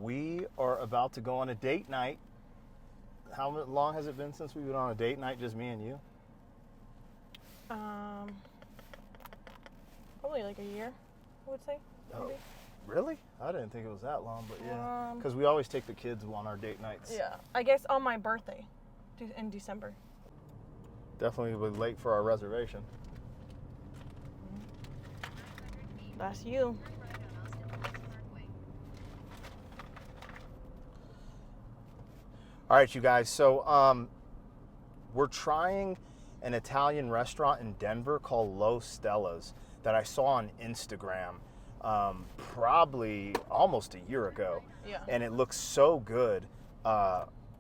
We are about to go on a date night. How long has it been since we've been on a date night, just me and you? Probably like a year, I would say. Maybe. Oh, really? I didn't think it was that long, but yeah. Because we always take the kids on our date nights. Yeah, I guess on my birthday in December. Definitely was late for our reservation. That's you. All right, you guys. So we're trying an Italian restaurant in Denver called Lo Stella's that I saw on Instagram probably almost a year ago. Yeah. And it looks so good.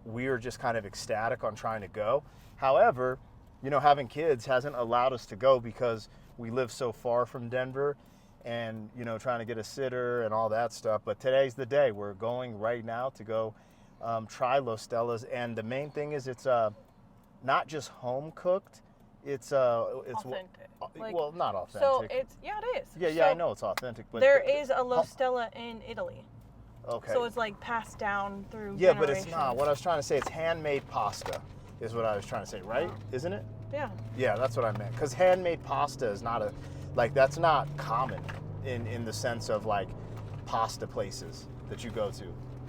We are just kind of ecstatic on trying to go. However, you know, having kids hasn't allowed us to go because we live so far from Denver and, you know, trying to get a sitter and all that stuff. But today's the day. We're going right now to go try Lo Stella's. And the main thing is it's not just home cooked. It's authentic. Well, not authentic. So it is. Yeah, So I know it's authentic, but there is a Lo Stella in Italy. Okay. So it's like passed down through Yeah, but generations. it's not. What I was trying to say, it's handmade pasta, is what I was trying to say, right? Oh. Isn't it? Yeah. Yeah, that's what I meant. Because handmade pasta is not that's not common in the sense of like pasta places that you go to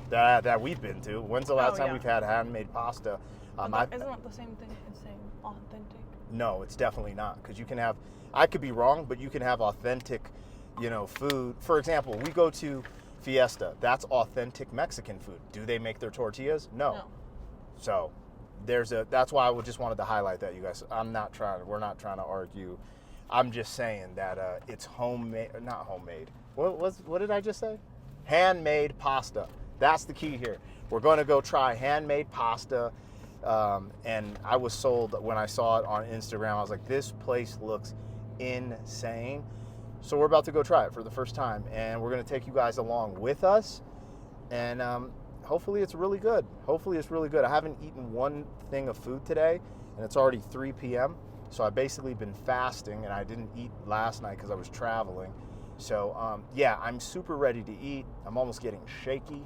that we've been to. When's the last time we've had handmade pasta? Isn't that the same thing as saying authentic? No, it's definitely not. Because you can have, I could be wrong, but you can have authentic, you know, food. For example, we go to Fiesta. That's authentic Mexican food. Do they make their tortillas? No. So that's why I just wanted to highlight that, you guys. We're not trying to argue. I'm just saying that it's homemade, not homemade. What did I just say? Handmade pasta. That's the key here. We're going to go try handmade pasta. And I was sold when I saw it on Instagram. I was like, this place looks insane. So we're about to go try it for the first time. And we're going to take you guys along with us. And hopefully it's really good. I haven't eaten one thing of food today. And it's already 3 p.m. So I've basically been fasting. And I didn't eat last night because I was traveling. So, yeah, I'm super ready to eat. I'm almost getting shaky.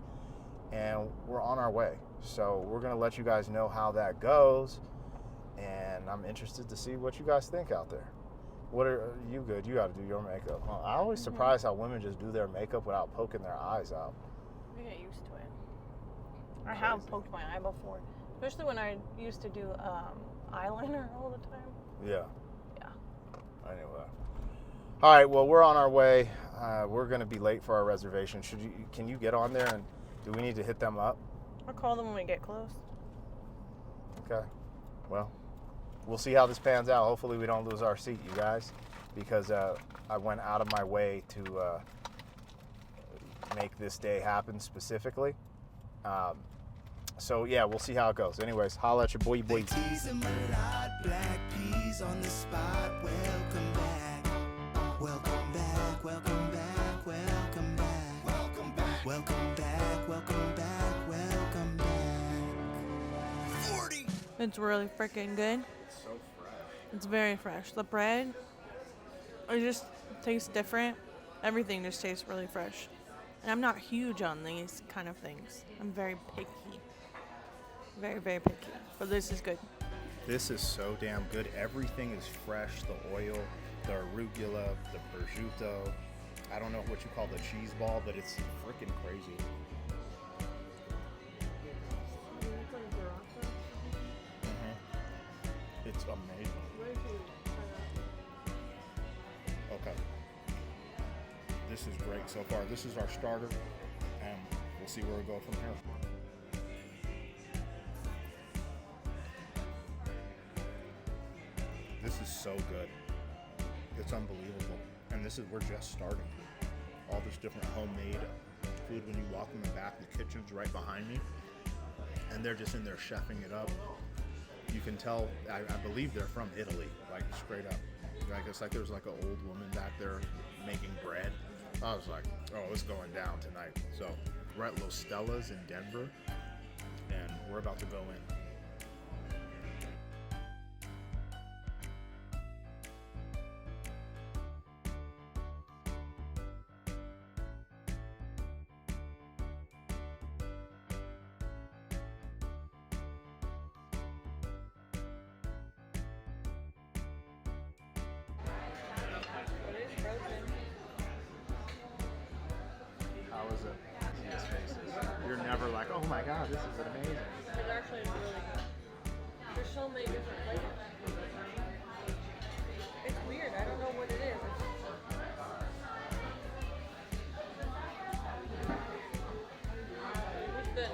And we're on our way. So we're going to let you guys know how that goes. And I'm interested to see what you guys think out there. What are you good? You got to do your makeup. Huh? I'm always surprised how women just do their makeup without poking their eyes out. You get used to it. I have poked my eye before. Especially when I used to do eyeliner all the time. Yeah. Yeah. Anyway. All right, well, we're on our way. We're going to be late for our reservation. Can you get on there, and do we need to hit them up? I'll call them when we get close. Okay. Well, we'll see how this pans out. Hopefully we don't lose our seat, you guys, because I went out of my way to make this day happen specifically. So, yeah, we'll see how it goes. Anyways, holla at your boy. Black peas on the spot. Welcome back. Welcome back. Welcome back. Welcome back. Welcome back. Welcome back. Welcome back. Welcome back. 40. It's really freaking good. It's so fresh. It's very fresh. The bread, it just tastes different. Everything just tastes really fresh. And I'm not huge on these kind of things. I'm very picky. Very, very picky. But this is good. This is so damn good. Everything is fresh. The oil, the arugula, the prosciutto. I don't know what you call the cheese ball, but it's freaking crazy. It's amazing. Okay. This is great so far. This is our starter, and we'll see where we go from here. This is so good. It's unbelievable. And we're just starting. All this different homemade food. When you walk in the back, the kitchen's right behind me. And they're just in there chefing it up. You can tell, I believe they're from Italy, like straight up. Like it's like there's like an old woman back there making bread. I was like, oh, it's going down tonight. So we're at Lo Stella's in Denver, and we're about to go in. god, this is amazing. It's actually really good. There's so many different flavors. It's weird. I don't know what it is. It's good.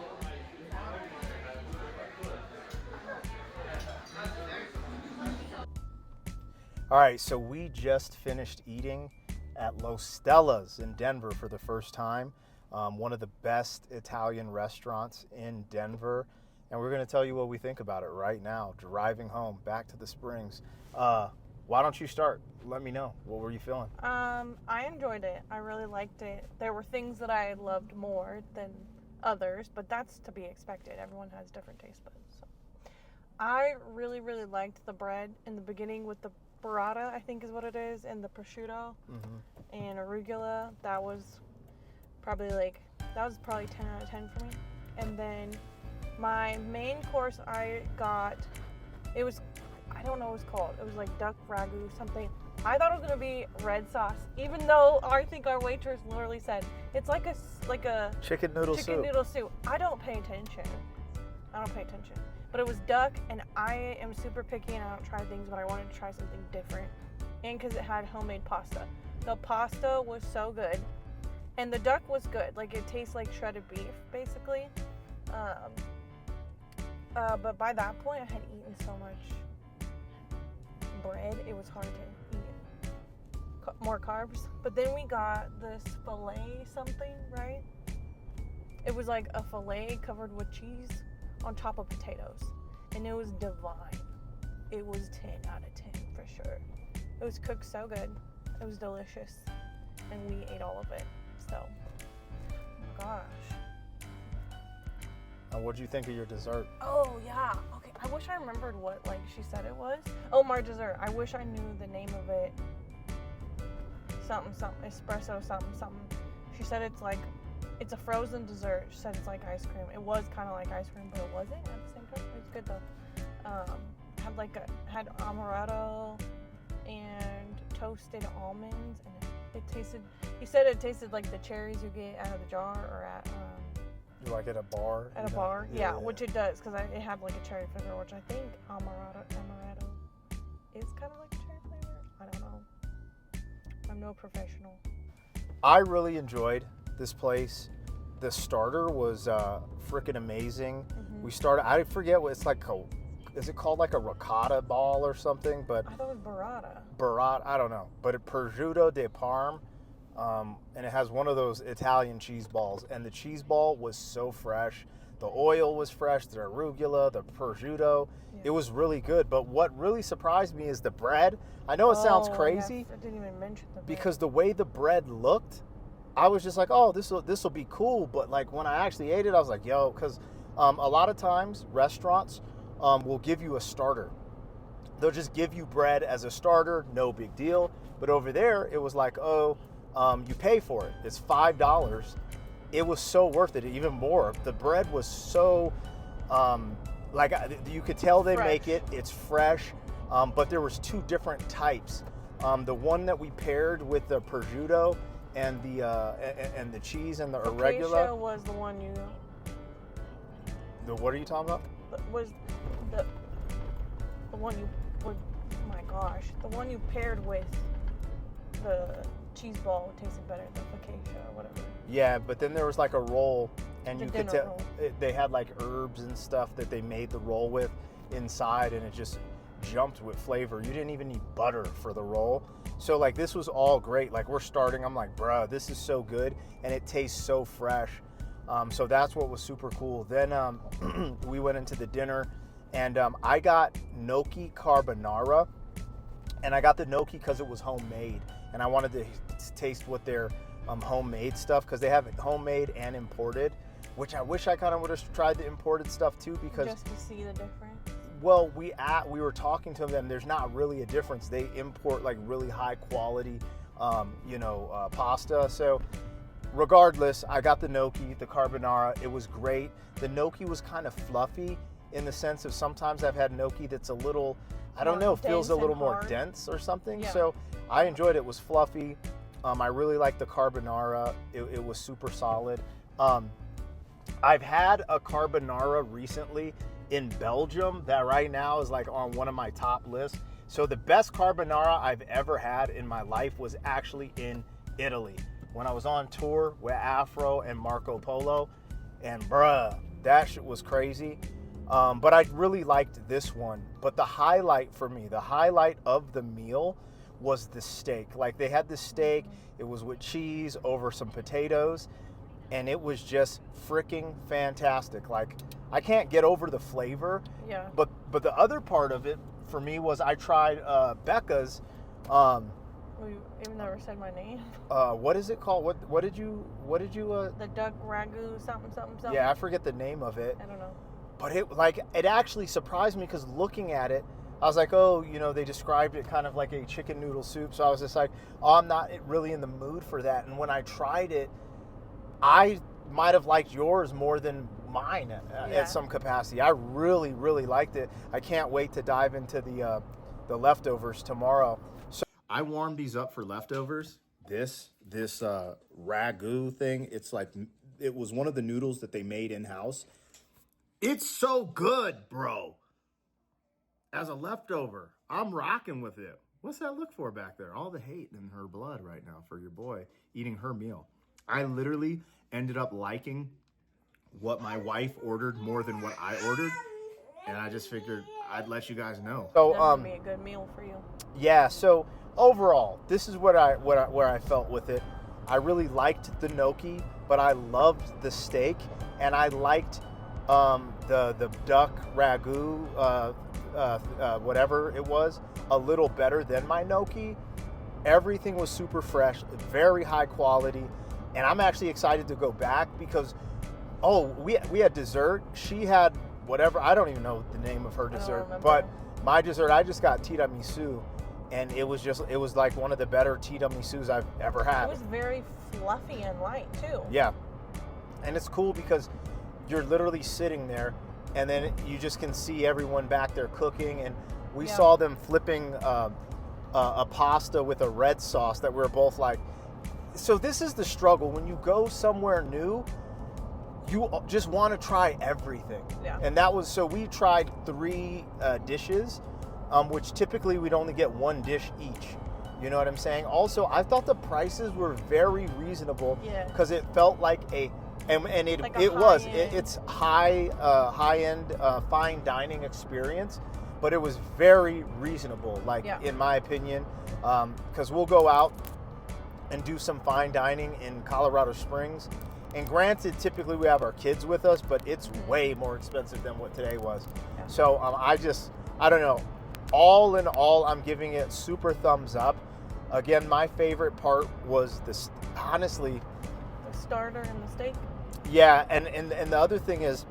All right, so we just finished eating at Lo Stella's in Denver for the first time. One of the best Italian restaurants in Denver. And we're going to tell you what we think about it right now, driving home back to the Springs. Why don't you start? Let me know. What were you feeling? I enjoyed it. I really liked it. There were things that I loved more than others, but that's to be expected. Everyone has different taste buds. So. I really, really liked the bread in the beginning with the burrata, I think is what it is, and the prosciutto and arugula. That was probably 10 out of 10 for me. And then my main course I got, I don't know what it's called. It was like duck ragu something. I thought it was gonna be red sauce, even though I think our waitress literally said it's like a Chicken noodle soup. I don't pay attention. But it was duck, and I am super picky and I don't try things, but I wanted to try something different. And because it had homemade pasta. The pasta was so good. And the duck was good. Like, it tastes like shredded beef, basically. But by that point, I had eaten so much bread, it was hard to eat more carbs. But then we got this filet something, right? It was like a filet covered with cheese on top of potatoes. And it was divine. It was 10 out of 10 for sure. It was cooked so good. It was delicious. And we ate all of it. So, oh my gosh. What'd you think of your dessert? Oh, yeah. Okay, I wish I remembered what, she said it was. Oh, my dessert. I wish I knew the name of it. Something, espresso, something. She said it's a frozen dessert. She said it's like ice cream. It was kind of like ice cream, but it wasn't at the same time. It was good, though. Had amaretto and toasted almonds, and he said it tasted like the cherries you get out of the jar or at, Like at a bar? At a bar, yeah, which it does, because it had like a cherry flavor, which I think amaretto is kind of like a cherry flavor. I don't know. I'm no professional. I really enjoyed this place. The starter was freaking amazing. We started, I forget what it's like, is it called like a ricotta ball or something? But I thought it was burrata. Burrata, I don't know. But a prosciutto de parm. And it has one of those Italian cheese balls, and the cheese ball was so fresh. The oil was fresh, the arugula, the prosciutto. Yeah. It was really good. But what really surprised me is the bread. I know it sounds crazy. I didn't even mention the bread. Because the way the bread looked, I was just like, oh, this will be cool. But like when I actually ate it, I was like, yo, because a lot of times restaurants will give you a starter. They'll just give you bread as a starter, no big deal. But over there, it was like, oh, you pay for it. It's $5. It was so worth it, even more. The bread was so, you could tell they make it. It's fresh, but there was two different types. The one that we paired with the prosciutto and the cheese and the arugula. Focaccia was the one you. What are you talking about? Was the one you would? Oh my gosh, the one you paired with the cheese ball tasted better than focaccia or whatever. Yeah, but then there was like a roll, and you could tell they had like herbs and stuff that they made the roll with inside, and it just jumped with flavor. You didn't even need butter for the roll. So like this was all great. Like we're starting, I'm like, bruh, this is so good, and it tastes so fresh. So that's what was super cool. Then we went into the dinner, and I got gnocchi carbonara, and I got the gnocchi because it was homemade, and I wanted to taste what their homemade stuff, because they have it homemade and imported, which I wish I kind of would have tried the imported stuff too, because just to see the difference. Well, we were talking to them. There's not really a difference. They import like really high quality, pasta. So regardless, I got the gnocchi, the carbonara. It was great. The gnocchi was kind of fluffy in the sense of sometimes I've had gnocchi that's a little, I don't know, feels a little more dense or something. Yeah. So I enjoyed it. It was fluffy. I really liked the carbonara. It was super solid. I've had a carbonara recently in Belgium that right now is like on one of my top lists. So the best carbonara I've ever had in my life was actually in Italy when I was on tour with Afro and Marco Polo, and bruh, that shit was crazy. But I really liked this one. But the highlight for me, the highlight of the meal was the steak. Like they had the steak, it was with cheese over some potatoes, and it was just freaking fantastic. Like I can't get over the flavor. Yeah. But the other part of it for me was I tried Becca's. You never said my name. What is it called? What did you? The duck ragu something. Yeah, I forget the name of it. I don't know. But it actually surprised me because looking at it, I was like, oh, they described it kind of like a chicken noodle soup. So I was just like, oh, I'm not really in the mood for that. And when I tried it, I might have liked yours more than mine at some capacity. I really, really liked it. I can't wait to dive into the leftovers tomorrow. So I warmed these up for leftovers. This ragu thing, it was one of the noodles that they made in-house. It's so good, bro. As a leftover, I'm rocking with it. What's that look for back there? All the hate in her blood right now for your boy eating her meal. I literally ended up liking what my wife ordered more than what I ordered, and I just figured I'd let you guys know. So, that would be a good meal for you. Yeah. So overall, this is where I felt with it. I really liked the gnocchi, but I loved the steak, and I liked the duck ragu, whatever it was, a little better than my gnocchi. Everything was super fresh, very high quality, and I'm actually excited to go back because, we had dessert. She had whatever, I don't even know the name of her dessert, but my dessert, I just got tiramisu, and it was like one of the better tiramisus I've ever had. It was very fluffy and light too. Yeah, and it's cool because you're literally sitting there, and then you just can see everyone back there cooking, and we saw them flipping a pasta with a red sauce that we were both like, so this is the struggle. When you go somewhere new, you just want to try everything. Yeah. And so we tried 3 dishes, which typically we'd only get 1 dish each. You know what I'm saying? Also, I thought the prices were very reasonable because it felt like it's high-end fine dining experience, but it was very reasonable, in my opinion, because we'll go out and do some fine dining in Colorado Springs, and granted, typically we have our kids with us, but it's way more expensive than what today was. Yeah. So I don't know. All in all, I'm giving it super thumbs up. Again, my favorite part was this, honestly, the starter and the steak. Yeah, and the other thing is,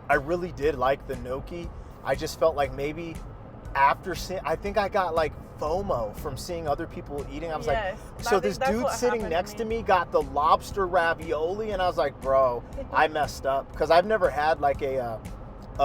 I really did like the gnocchi. I just felt like maybe after I think I got like FOMO from seeing other people eating. I was like, so this dude sitting next to me got the lobster ravioli, and I was like, bro, I messed up because I've never had like a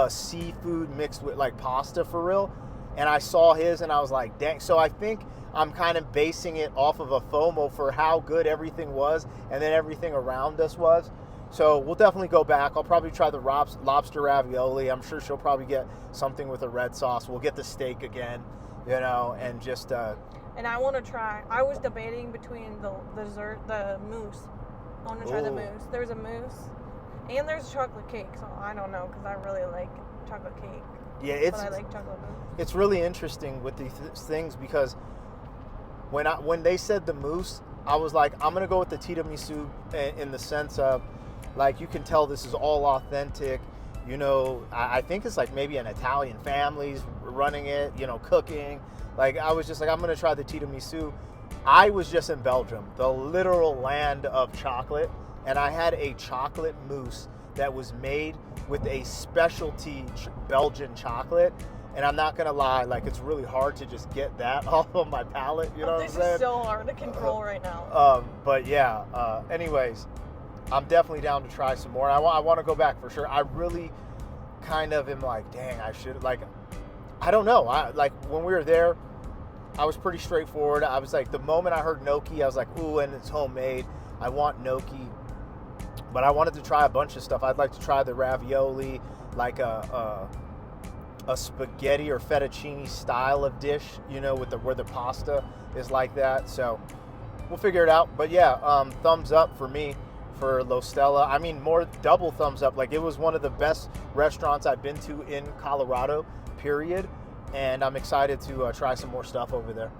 seafood mixed with like pasta for real. And I saw his, and I was like, dang. So I think I'm kind of basing it off of a FOMO for how good everything was, and then everything around us was. So we'll definitely go back. I'll probably try the lobster ravioli. I'm sure she'll probably get something with a red sauce. We'll get the steak again, and just... And I want to try... I was debating between the dessert, the mousse. I want to try the mousse. There's a mousse, and there's chocolate cake. So I don't know, because I really like chocolate cake. Yeah, but I like chocolate mousse. It's really interesting with these things because when they said the mousse, I was like, I'm gonna go with the tiramisu in the sense of, like, you can tell this is all authentic. I think it's like maybe an Italian family's running it, cooking. Like, I was just like, I'm gonna try the tiramisu. I was just in Belgium, the literal land of chocolate, and I had a chocolate mousse that was made with a specialty Belgian chocolate. And I'm not gonna lie, like, it's really hard to just get that off of my palate. You know what I'm saying? This is so hard to control right now. But yeah. Anyways, I'm definitely down to try some more. I want to go back for sure. I really kind of am like, dang, I should, like, I don't know. When we were there, I was pretty straightforward. I was like, the moment I heard gnocchi, I was like, ooh, and it's homemade. I want gnocchi. But I wanted to try a bunch of stuff. I'd like to try the ravioli, like a spaghetti or fettuccine style of dish, you know, with where the pasta is like that. So we'll figure it out. But yeah, thumbs up for me for Lo Stella. I mean, more double thumbs up. Like, it was one of the best restaurants I've been to in Colorado, period. And I'm excited to try some more stuff over there.